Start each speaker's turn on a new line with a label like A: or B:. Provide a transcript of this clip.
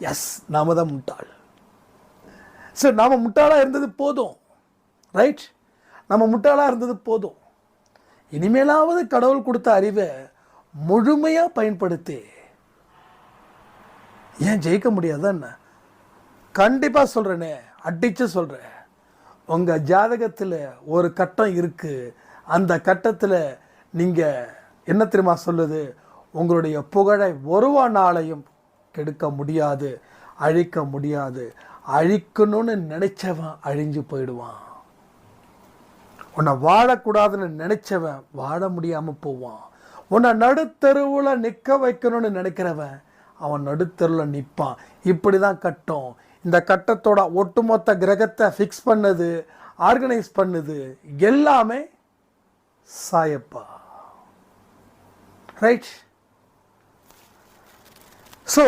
A: S, நாம தான் முட்டாள். ஸோ நாம் முட்டாளாக இருந்தது போதும். ரைட், நம்ம முட்டாளாக இருந்தது போதும். இனிமேலாவது கடவுள் கொடுத்த அறிவை முழுமையாக பயன்படுத்தி ஏன் ஜெயிக்க முடியாதா என்ன? கண்டிப்பாக சொல்கிறேனே, அடித்து சொல்கிறேன். உங்கள் ஜாதகத்தில் ஒரு கட்டம் இருக்குது. அந்த கட்டத்தில் நீங்கள் என்ன தெரியுமா சொல்லுது? உங்களுடைய புகழை ஒருவனாலையும் கெடுக்க முடியாது, அழிக்க முடியாது. அழிக்கணும்னு நினைச்சவன் அழிஞ்சு போயிடுவான். உன்னை வாழக்கூடாதுன்னு நினைச்சவன் வாழ முடியாமல் போவான். உன்னை நடுத்தருவில் நிற்க வைக்கணும்னு நினைக்கிறவன் அவன் நடுத்தருவில் நிற்பான். இப்படி தான் கட்டம். இந்த கட்டத்தோட ஒட்டுமொத்த கிரகத்தை ஃபிக்ஸ் பண்ணது, ஆர்கனைஸ் பண்ணுது எல்லாமே சாயப்பா. ரைட். ஸோ